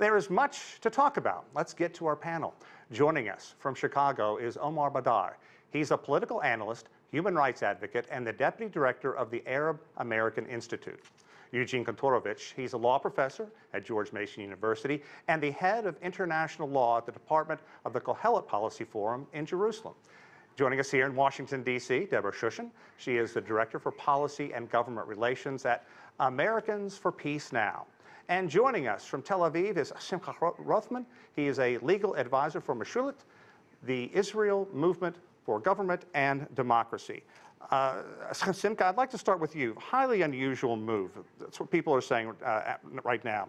There is much to talk about. Let's get to our panel. Joining us from Chicago is Omar Badar. He's a political analyst, human rights advocate, and the deputy director of the Arab American Institute. Eugene Kontorovich, he's a law professor at George Mason University and the head of international law at the Department of the Kohelet Policy Forum in Jerusalem. Joining us here in Washington, D.C., Deborah Shushan. She is the director for policy and government relations at Americans for Peace Now. And joining us from Tel Aviv is Simcha Rothman. He is a legal advisor for Meshulet, the Israel Movement for Government and Democracy. Simcha, I'd like to start with you. Highly unusual move. That's what people are saying right now.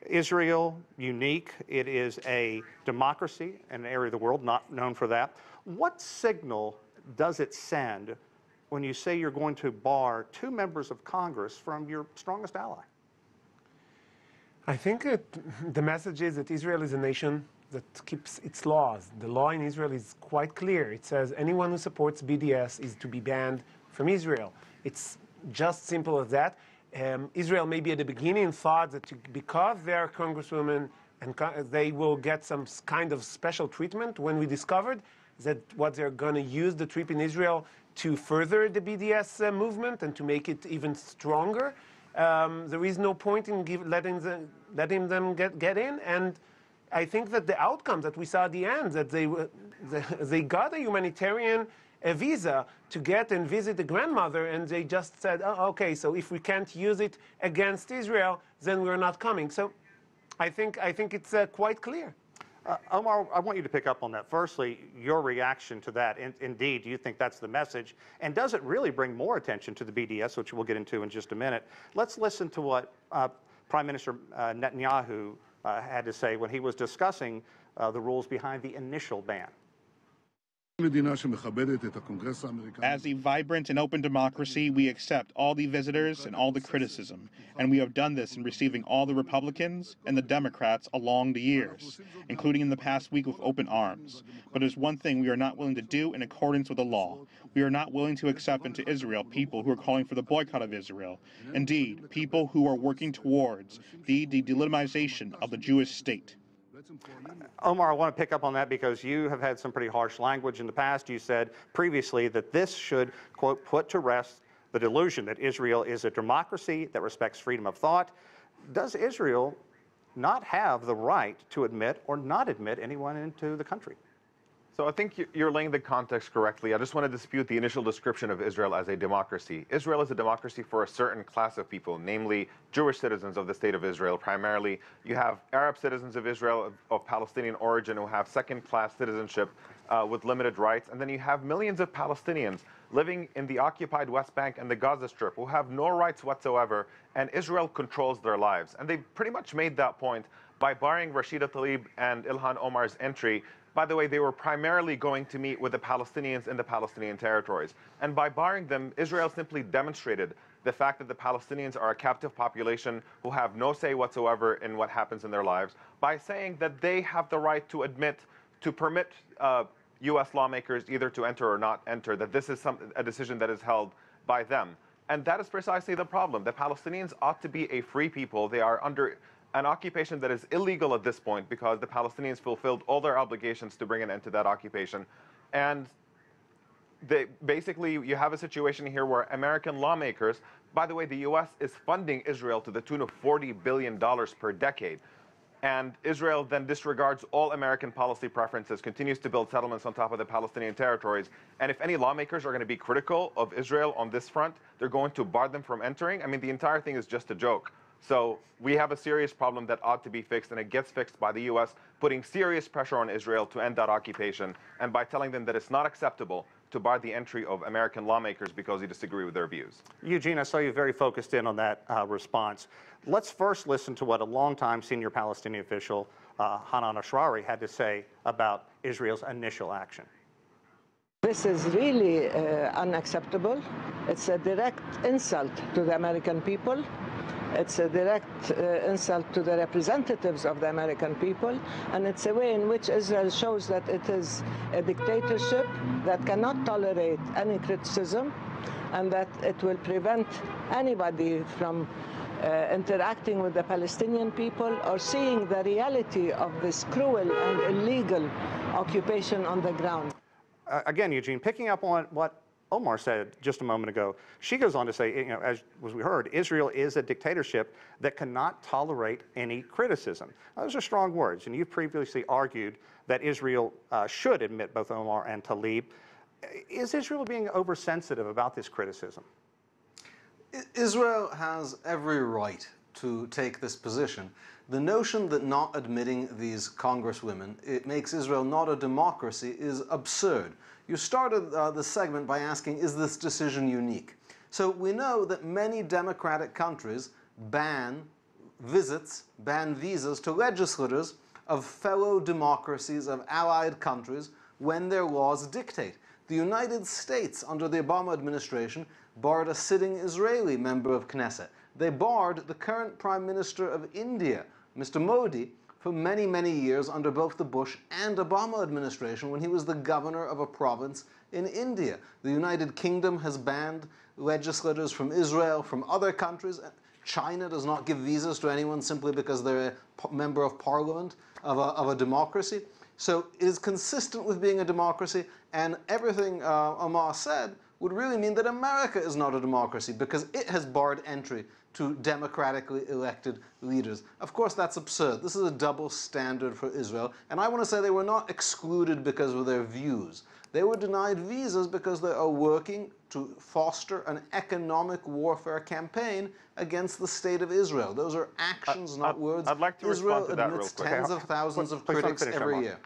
Israel, unique. It is a democracy in an area of the world not known for that. What signal does it send when you say you're going to bar two members of Congress from your strongest ally? I think the message is that Israel is a nation that keeps its laws. The law in Israel is quite clear. It says anyone who supports BDS is to be banned from Israel. It's just simple as that. Israel maybe at the beginning thought that because they are congresswomen and they will get some kind of special treatment, when we discovered that what they're going to use the trip in Israel to further the BDS movement and to make it even stronger. There is no point in letting them get in, and I think that the outcome that we saw at the end, that they got a humanitarian visa to get and visit the grandmother, and they just said, oh, okay, so if we can't use it against Israel, then we're not coming. So I think it's quite clear. Omar, I want you to pick up on that. Firstly, your reaction to that. Indeed, do you think that's the message? And does it really bring more attention to the BDS, which we'll get into in just a minute? Let's listen to what Prime Minister Netanyahu had to say when he was discussing the rules behind the initial ban. As a vibrant and open democracy, we accept all the visitors and all the criticism, and we have done this in receiving all the Republicans and the Democrats along the years, including in the past week with open arms. But there's one thing we are not willing to do in accordance with the law. We are not willing to accept into Israel people who are calling for the boycott of Israel. Indeed, people who are working towards the delegitimization of the Jewish state. Omar, I want to pick up on that because you have had some pretty harsh language in the past. You said previously that this should, quote, put to rest the delusion that Israel is a democracy that respects freedom of thought. Does Israel not have the right to admit or not admit anyone into the country? So I think you're laying the context correctly. I just want to dispute the initial description of Israel as a democracy. Israel is a democracy for a certain class of people, namely Jewish citizens of the state of Israel. Primarily, you have Arab citizens of Israel of Palestinian origin who have second-class citizenship with limited rights. And then you have millions of Palestinians living in the occupied West Bank and the Gaza Strip who have no rights whatsoever, and Israel controls their lives. And they pretty much made that point by barring Rashida Tlaib and Ilhan Omar's entry. By the way, they were primarily going to meet with the Palestinians in the Palestinian territories. And by barring them, Israel simply demonstrated the fact that the Palestinians are a captive population who have no say whatsoever in what happens in their lives by saying that they have the right to permit U.S. lawmakers either to enter or not enter, that this is a decision that is held by them. And that is precisely the problem. The Palestinians ought to be a free people. They are under an occupation that is illegal at this point because the Palestinians fulfilled all their obligations to bring an end to that occupation. And basically, you have a situation here where American lawmakers, by the way, the U.S. is funding Israel to the tune of $40 billion per decade. And Israel then disregards all American policy preferences, continues to build settlements on top of the Palestinian territories. And if any lawmakers are going to be critical of Israel on this front, they're going to bar them from entering. I mean, the entire thing is just a joke. So we have a serious problem that ought to be fixed, and it gets fixed by the U.S. putting serious pressure on Israel to end that occupation, and by telling them that it's not acceptable to bar the entry of American lawmakers because they disagree with their views. Eugene, I saw you very focused in on that response. Let's first listen to what a longtime senior Palestinian official, Hanan Ashrari, had to say about Israel's initial action. This is really unacceptable. It's a direct insult to the American people. It's a direct insult to the representatives of the American people, and it's a way in which Israel shows that it is a dictatorship that cannot tolerate any criticism, and that it will prevent anybody from interacting with the Palestinian people or seeing the reality of this cruel and illegal occupation on the ground. Again, Eugene, picking up on what Omar said just a moment ago, she goes on to say, as we heard, Israel is a dictatorship that cannot tolerate any criticism. Now, those are strong words, and you've previously argued that Israel should admit both Omar and Tlaib. Is Israel being oversensitive about this criticism? Israel has every right to take this position. The notion that not admitting these congresswomen, it makes Israel not a democracy, is absurd. You started this segment by asking, is this decision unique? So we know that many democratic countries ban visits, ban visas to legislators of fellow democracies, of allied countries, when their laws dictate. The United States, under the Obama administration, barred a sitting Israeli member of Knesset. They barred the current Prime Minister of India, Mr. Modi, for many, many years under both the Bush and Obama administration when he was the governor of a province in India. The United Kingdom has banned legislators from Israel, from other countries. China does not give visas to anyone simply because they're a member of parliament of a democracy. So it is consistent with being a democracy, and everything Omar said would really mean that America is not a democracy because it has barred entry to democratically elected leaders. Of course, that's absurd. This is a double standard for Israel. And I want to say they were not excluded because of their views. They were denied visas because they are working to foster an economic warfare campaign against the state of Israel. Those are actions, not words. I'd like to Israel respond to that real admits quick. tens of thousands of critics every year.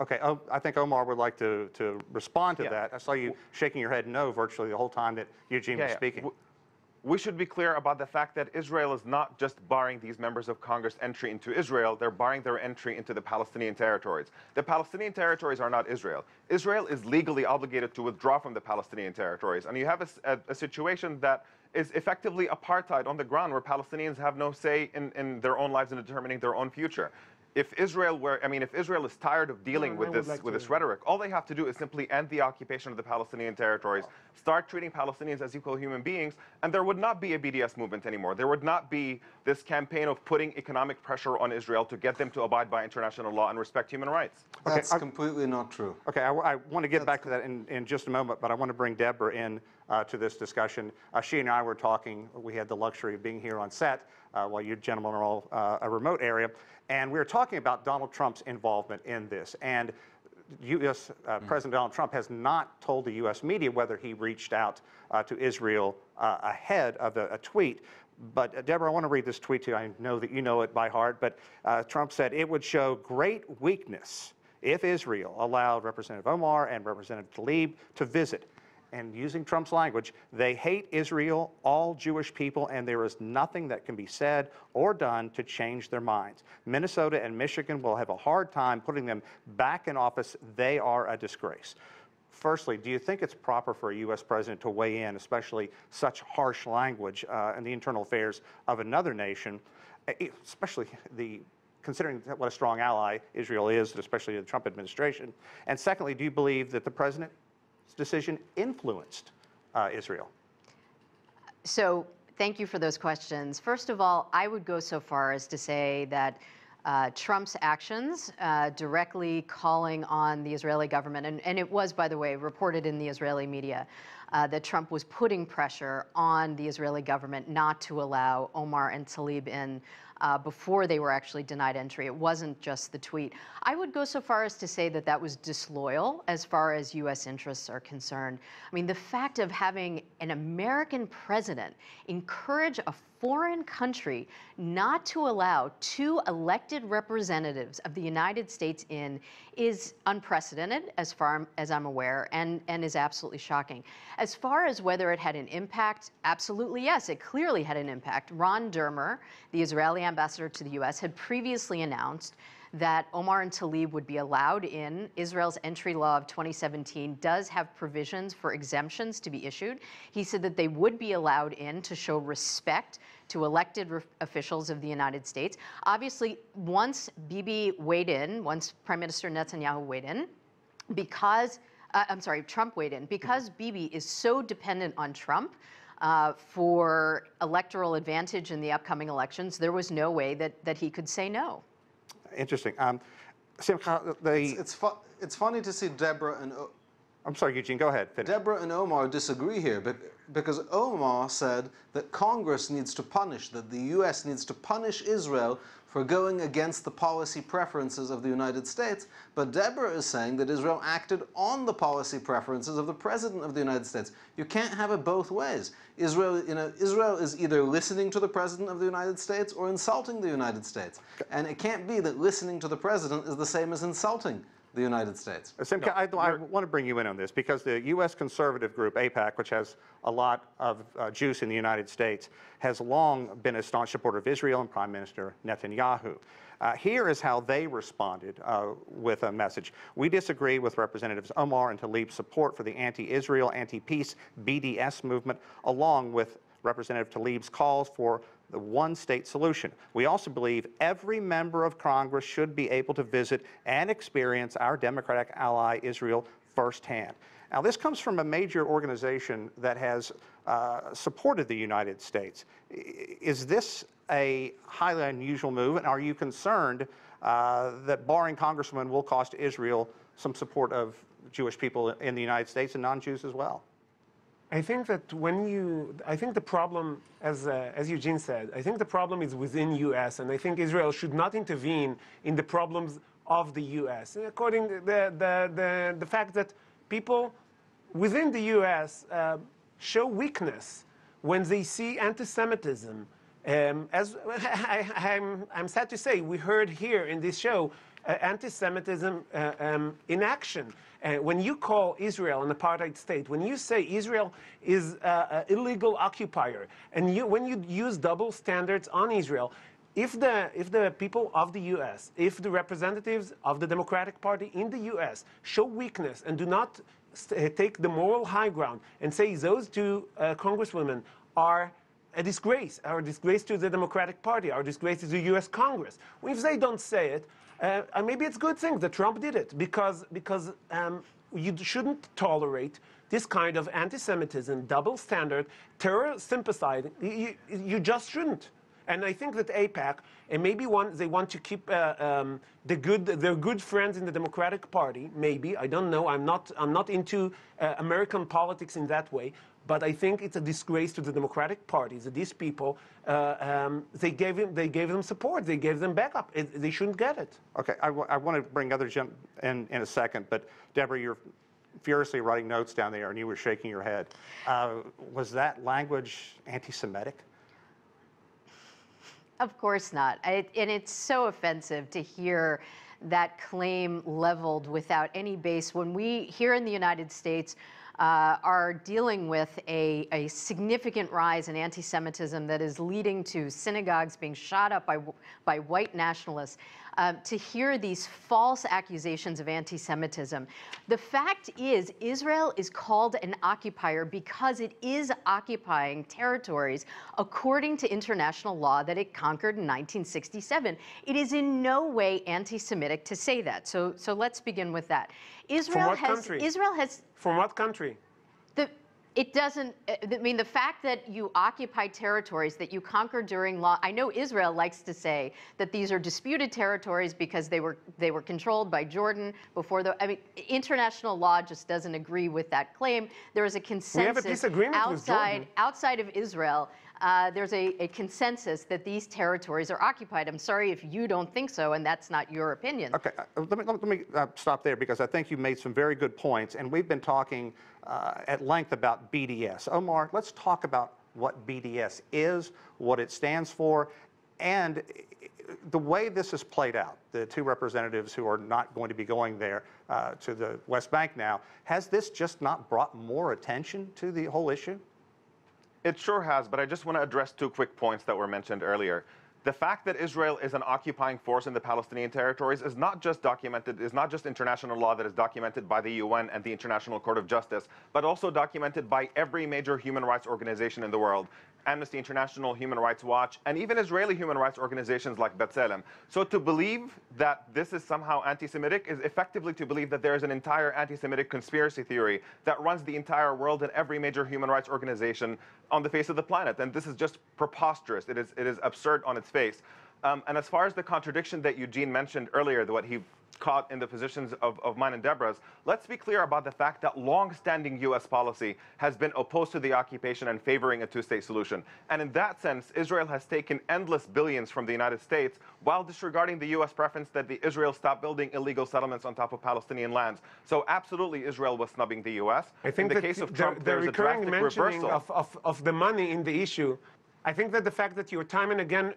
Okay, I think Omar would like to respond to that. I saw you shaking your head no virtually the whole time that Eugene was speaking. We should be clear about the fact that Israel is not just barring these members of Congress entry into Israel, they're barring their entry into the Palestinian territories. The Palestinian territories are not Israel. Israel is legally obligated to withdraw from the Palestinian territories. And you have a situation that is effectively apartheid on the ground where Palestinians have no say in their own lives and determining their own future. If Israel is tired of dealing with this rhetoric, all they have to do is simply end the occupation of the Palestinian territories, start treating Palestinians as equal human beings, and there would not be a BDS movement anymore. There would not be this campaign of putting economic pressure on Israel to get them to abide by international law and respect human rights. That's completely not true. Okay, I want to get back to that in just a moment, but I want to bring Deborah in to this discussion. She and I were talking. We had the luxury of being here on set while you gentlemen are all a remote area. And we were talking about Donald Trump's involvement in this. And U.S. President Donald Trump has not told the U.S. media whether he reached out to Israel ahead of a tweet. But Deborah, I want to read this tweet to you. I know that you know it by heart. But Trump said, "It would show great weakness if Israel allowed Representative Omar and Representative Tlaib to visit." And using Trump's language, they hate Israel, all Jewish people, and there is nothing that can be said or done to change their minds. Minnesota and Michigan will have a hard time putting them back in office. They are a disgrace. Firstly, do you think it's proper for a U.S. president to weigh in, especially such harsh language in the internal affairs of another nation, especially considering what a strong ally Israel is, especially the Trump administration? And secondly, do you believe that the president's decision influenced Israel? So thank you for those questions. First of all, I would go so far as to say that Trump's actions directly calling on the Israeli government, and it was, by the way, reported in the Israeli media, that Trump was putting pressure on the Israeli government not to allow Omar and Tlaib in before they were actually denied entry. It wasn't just the tweet. I would go so far as to say that that was disloyal as far as U.S. interests are concerned. I mean, the fact of having an American president encourage a foreign country not to allow two elected representatives of the United States in is unprecedented as far as I'm aware, and is absolutely shocking. As far as whether it had an impact, absolutely yes, it clearly had an impact. Ron Dermer, the Israeli ambassador to the U.S., had previously announced that Omar and Tlaib would be allowed in. Israel's entry law of 2017 does have provisions for exemptions to be issued. He said that they would be allowed in to show respect to elected officials of the United States. Obviously, once Bibi weighed in, once Prime Minister Netanyahu weighed in, Trump weighed in, because Bibi is so dependent on Trump, for electoral advantage in the upcoming elections, there was no way that he could say no. Interesting. It's funny to see Deborah and I'm sorry, Eugene, go ahead. Finish. Deborah and Omar disagree here because Omar said that Congress needs to punish, that the U.S. needs to punish Israel for going against the policy preferences of the United States, but Deborah is saying that Israel acted on the policy preferences of the President of the United States. You can't have it both ways. Israel is either listening to the President of the United States or insulting the United States. And it can't be that listening to the President is the same as insulting the United States. Simcha, I want to bring you in on this because the U.S. conservative group, AIPAC, which has a lot of juice in the United States, has long been a staunch supporter of Israel and Prime Minister Netanyahu. Here is how they responded with a message. We disagree with Representatives Omar and Tlaib's support for the anti-Israel, anti-peace BDS movement, along with Representative Tlaib's calls for the one-state solution. We also believe every member of Congress should be able to visit and experience our democratic ally Israel firsthand. Now, this comes from a major organization that has supported the United States. Is this a highly unusual move, and are you concerned that barring Congresswomen will cost Israel some support of Jewish people in the United States and non-Jews as well? I think that I think the problem, as Eugene said, I think the problem is within U.S. and I think Israel should not intervene in the problems of the U.S. According to the fact that people within the U.S. Show weakness when they see anti-Semitism. As I'm sad to say, we heard here in this show anti-Semitism in action. When you call Israel an apartheid state, when you say Israel is an illegal occupier, and when you use double standards on Israel, if the people of the U.S., if the representatives of the Democratic Party in the U.S. show weakness and do not take the moral high ground and say those two congresswomen are a disgrace to the Democratic Party, are a disgrace to the U.S. Congress, if they don't say it, maybe it's a good thing that Trump did it because you shouldn't tolerate this kind of anti-Semitism, double standard, terror sympathizing. You just shouldn't. And I think that AIPAC, and maybe they want to keep their good friends in the Democratic Party. Maybe, I don't know. I'm not into American politics in that way. But I think it's a disgrace to the Democratic Party that these people they gave them support, they gave them backup. They shouldn't get it. Okay, I want to bring others in a second, but Deborah, you're furiously writing notes down there, and you were shaking your head. Was that language anti-Semitic? Of course not. And it's so offensive to hear that claim leveled without any base when we here in the United States are dealing with a significant rise in anti-Semitism that is leading to synagogues being shot up by white nationalists. To hear these false accusations of anti-Semitism. The fact is, Israel is called an occupier because it is occupying territories according to international law that it conquered in 1967. It is in no way anti-Semitic to say that. So let's begin with that. Israel has. From what country? It doesn't, I mean, the fact that you occupy territories that you conquered during law, I know Israel likes to say that these are disputed territories because they were controlled by Jordan before I mean, international law just doesn't agree with that claim. There is a consensus. We have a disagreement with Jordan. Outside of Israel, there's a consensus that these territories are occupied. I'm sorry if you don't think so, and that's not your opinion. Okay, let me stop there because I think you made some very good points, and we've been talking at length about BDS. Omar, let's talk about what BDS is, what it stands for, and the way this has played out. The two representatives who are not going to be going there to the West Bank now, has this just not brought more attention to the whole issue? It sure has, but I just want to address two quick points that were mentioned earlier. The fact that Israel is an occupying force in the Palestinian territories is not just documented, is not just international law that is documented by the UN and the International Court of Justice, but also documented by every major human rights organization in the world. Amnesty International, Human Rights Watch, and even Israeli human rights organizations like B'Tselem. So to believe that this is somehow anti-Semitic is effectively to believe that there is an entire anti-Semitic conspiracy theory that runs the entire world and every major human rights organization on the face of the planet. And this is just preposterous. It is absurd on its face. And as far as the contradiction that Eugene mentioned earlier, what he caught in the positions of mine and Deborah's, let's be clear about the fact that long-standing U.S. policy has been opposed to the occupation and favoring a two-state solution. And in that sense, Israel has taken endless billions from the United States while disregarding the U.S. preference that Israel stop building illegal settlements on top of Palestinian lands. So absolutely, Israel was snubbing the U.S. I think in the case of Trump, there's a drastic mentioning reversal of the money in the issue. I think that the fact that you're time and again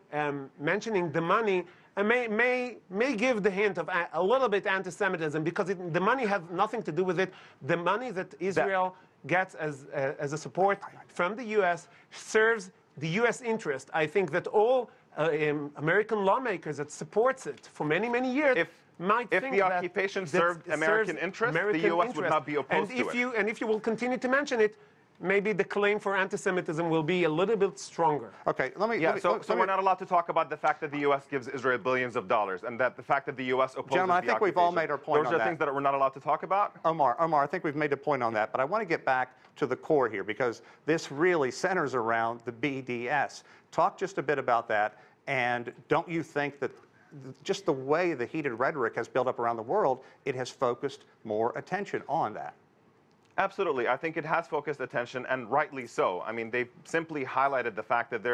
mentioning the money may give the hint of a little bit anti-Semitism, because the money has nothing to do with it. The money that Israel gets as a support from the U.S. serves the U.S. interest. I think that all American lawmakers that supports it for many, many years might think that if the occupation served American interests, the U.S. would not be opposed to it. And if you will continue to mention it, maybe the claim for anti-Semitism will be a little bit stronger. Okay, so we're not allowed to talk about the fact that the U.S. gives Israel billions of dollars, and that the fact that the U.S. opposes Gentlemen, I the think we've all made our point on that. Those are things that we're not allowed to talk about? Omar, I think we've made a point on that, but I want to get back to the core here, because this really centers around the BDS. Talk just a bit about that, and don't you think that just the way the heated rhetoric has built up around the world, it has focused more attention on that? Absolutely. I think it has focused attention, and rightly so. I mean, they've simply highlighted the fact that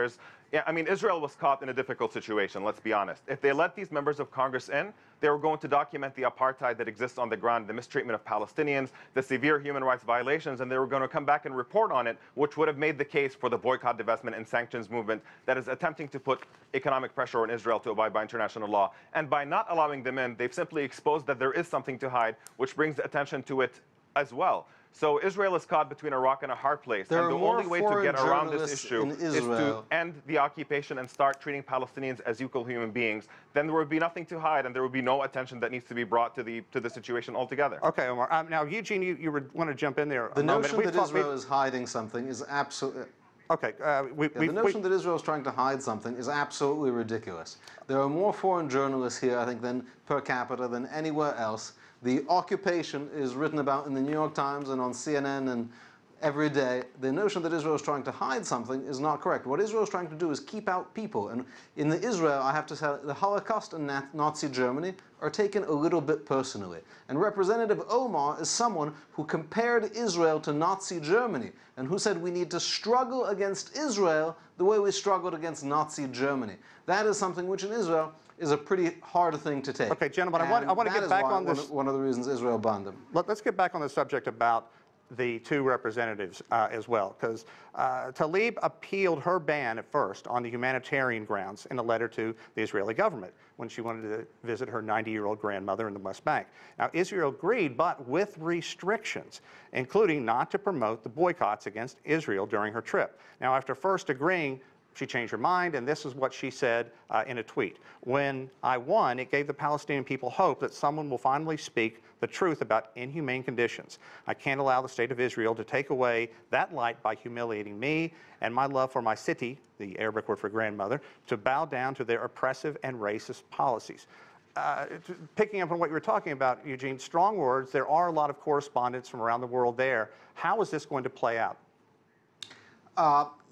Israel was caught in a difficult situation, let's be honest. If they let these members of Congress in, they were going to document the apartheid that exists on the ground, the mistreatment of Palestinians, the severe human rights violations, and they were going to come back and report on it, which would have made the case for the boycott, divestment, and sanctions movement that is attempting to put economic pressure on Israel to abide by international law. And by not allowing them in, they've simply exposed that there is something to hide, which brings attention to it as well. So Israel is caught between a rock and a hard place. And the only way to get around this issue is to end the occupation and start treating Palestinians as equal human beings. Then there would be nothing to hide, and there would be no attention that needs to be brought to the situation altogether. Okay, Omar. Now, Eugene, you want to jump in there the notion that Israel is hiding something is absolutely... Okay. The notion that Israel is trying to hide something is absolutely ridiculous. There are more foreign journalists here, I think, than per capita than anywhere else. The occupation is written about in the New York Times and on CNN and every day. The notion that Israel is trying to hide something is not correct. What Israel is trying to do is keep out people. And in the Israel, I have to say, the Holocaust and Nazi Germany are taken a little bit personally. And Representative Omar is someone who compared Israel to Nazi Germany and who said we need to struggle against Israel the way we struggled against Nazi Germany. That is something which in Israel is a pretty hard thing to take. Okay, gentlemen, I want to get back on this. One of the reasons Israel banned them. Let's get back on the subject about the two representatives as well, because Tlaib appealed her ban at first on the humanitarian grounds in a letter to the Israeli government when she wanted to visit her 90-year-old grandmother in the West Bank. Now, Israel agreed, but with restrictions, including not to promote the boycotts against Israel during her trip. Now, after first agreeing, she changed her mind, and this is what she said in a tweet. When I won, it gave the Palestinian people hope that someone will finally speak the truth about inhumane conditions. I can't allow the state of Israel to take away that light by humiliating me and my love for my city, the Arabic word for grandmother, to bow down to their oppressive and racist policies. Picking up on what you were talking about, Eugene, strong words. There are a lot of correspondents from around the world there. How is this going to play out?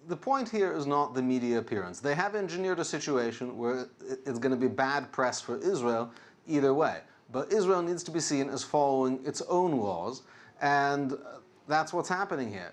The point here is not the media appearance. They have engineered a situation where it's going to be bad press for Israel either way. But Israel needs to be seen as following its own laws, and that's what's happening here.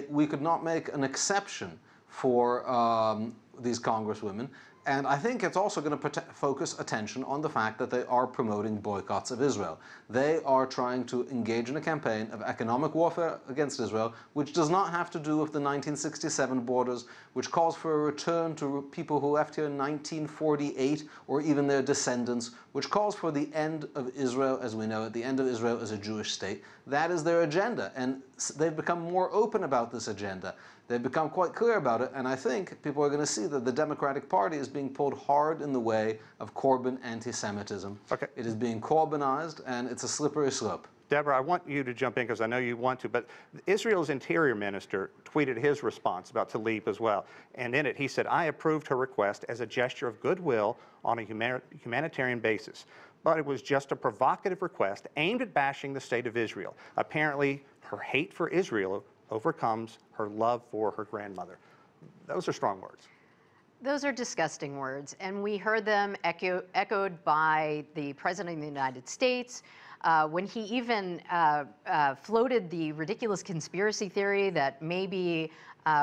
We could not make an exception for these congresswomen. And I think it's also going to focus attention on the fact that they are promoting boycotts of Israel. They are trying to engage in a campaign of economic warfare against Israel, which does not have to do with the 1967 borders, which calls for a return to people who left here in 1948, or even their descendants, which calls for the end of Israel as we know it, the end of Israel as a Jewish state. That is their agenda, and they've become more open about this agenda. They've become quite clear about it, and I think people are going to see that the Democratic Party is being pulled hard in the way of Corbyn anti-Semitism. Okay. It is being Corbynized, and it's a slippery slope. Deborah, I want you to jump in because I know you want to, but Israel's interior minister tweeted his response about Tlaib as well. And in it, he said, I approved her request as a gesture of goodwill on a humanitarian basis. But it was just a provocative request aimed at bashing the state of Israel. Apparently, her hate for Israel overcomes her love for her grandmother. Those are strong words. Those are disgusting words, and we heard them echoed by the President of the United States when he even floated the ridiculous conspiracy theory that maybe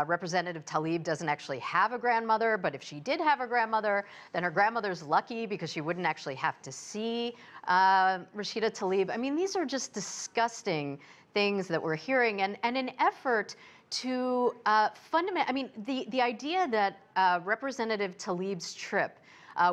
Representative Tlaib doesn't actually have a grandmother, but if she did have a grandmother, then her grandmother's lucky because she wouldn't actually have to see Rashida Tlaib. I mean, these are just disgusting things that we're hearing, and an effort to I mean, the idea that Representative Tlaib's trip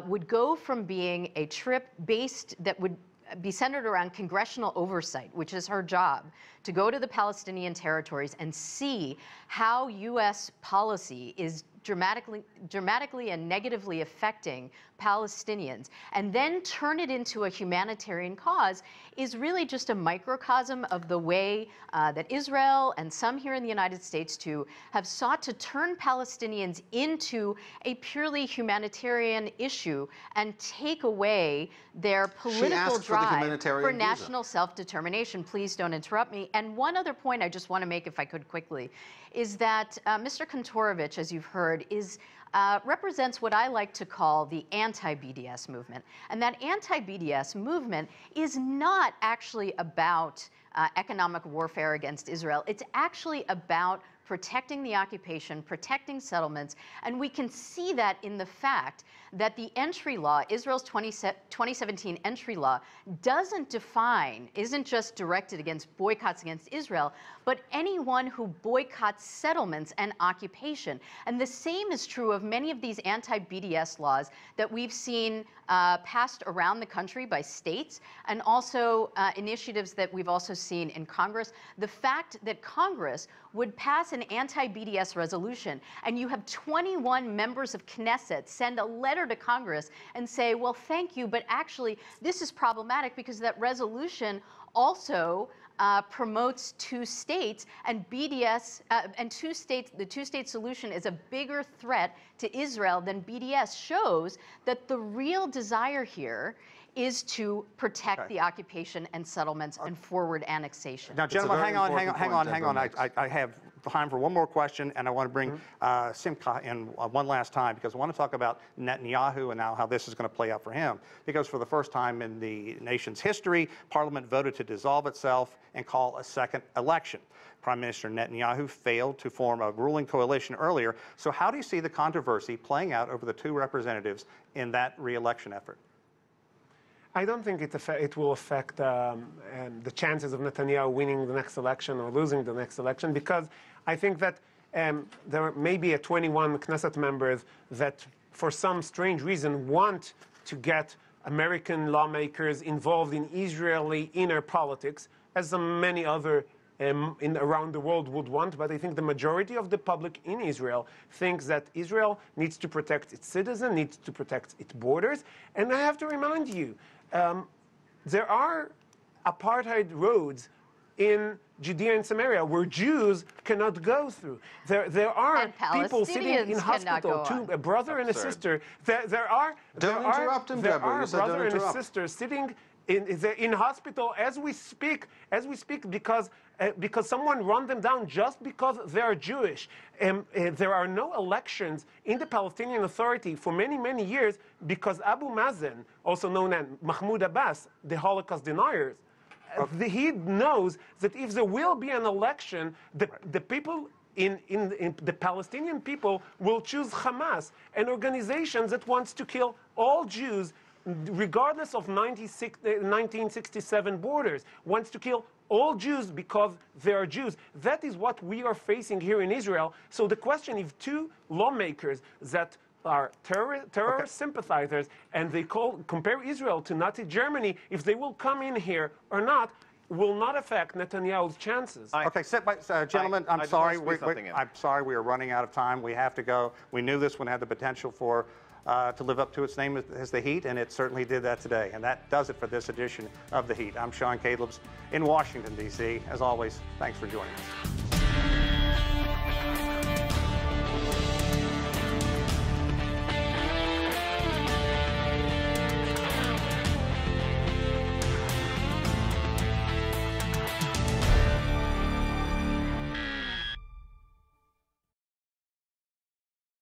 would go from being a trip that would be centered around congressional oversight, which is her job, to go to the Palestinian territories and see how U.S. policy is dramatically and negatively affecting Palestinians, and then turn it into a humanitarian cause, is really just a microcosm of the way that Israel and some here in the United States too have sought to turn Palestinians into a purely humanitarian issue and take away their political drive for national self-determination. Please don't interrupt me. And one other point I just want to make, if I could quickly, is that Mr. Kantorovich, as you've heard, represents what I like to call the anti-BDS movement. And that anti-BDS movement is not actually about economic warfare against Israel. It's actually about protecting the occupation, protecting settlements, and we can see that in the fact that the entry law, Israel's 2017 entry law, isn't just directed against boycotts against Israel, but anyone who boycotts settlements and occupation. And the same is true of many of these anti-BDS laws that we've seen passed around the country by states, and also initiatives that we've also seen in Congress. The fact that Congress would pass an anti-BDS resolution, and you have 21 members of Knesset send a letter to Congress and say, well, thank you, but actually this is problematic because that resolution also promotes two states, and BDS and the two-state solution is a bigger threat to Israel than BDS, shows that the real desire here is to protect the occupation and settlements and forward annexation. Now, gentlemen, hang on. I have time for one more question, and I want to bring Simcha in one last time, because I want to talk about Netanyahu and now how this is going to play out for him. Because for the first time in the nation's history, Parliament voted to dissolve itself and call a second election. Prime Minister Netanyahu failed to form a ruling coalition earlier. So how do you see the controversy playing out over the two representatives in that re-election effort? I don't think it will affect the chances of Netanyahu winning the next election or losing the next election, because I think that there may be 21 Knesset members that, for some strange reason, want to get American lawmakers involved in Israeli inner politics, as many other around the world would want. But I think the majority of the public in Israel thinks that Israel needs to protect its citizens, needs to protect its borders. And I have to remind you, there are apartheid roads in Judea and Samaria where Jews cannot go through. There are people sitting in hospital, a brother and a sister. There are a brother and a sister sitting in hospital as we speak because someone run them down just because they are Jewish. There are no elections in the Palestinian Authority for many, many years because Abu Mazen, also known as Mahmoud Abbas, the Holocaust deniers, he knows that if there will be an election, the people in the Palestinian people will choose Hamas, an organization that wants to kill all Jews regardless of 1967 borders, wants to kill all Jews because they are Jews. That is what we are facing here in Israel. So the question, if two lawmakers that are terror sympathizers and they compare Israel to Nazi Germany, if they will come in here or not, will not affect Netanyahu's chances. Okay, gentlemen, I I'm just sorry. wanna squeeze something in. I'm sorry we are running out of time. We have to go. We knew this one had the potential for to live up to its name as The Heat, and it certainly did that today. And that does it for this edition of The Heat. I'm Sean Calebs in Washington, D.C. As always, thanks for joining us.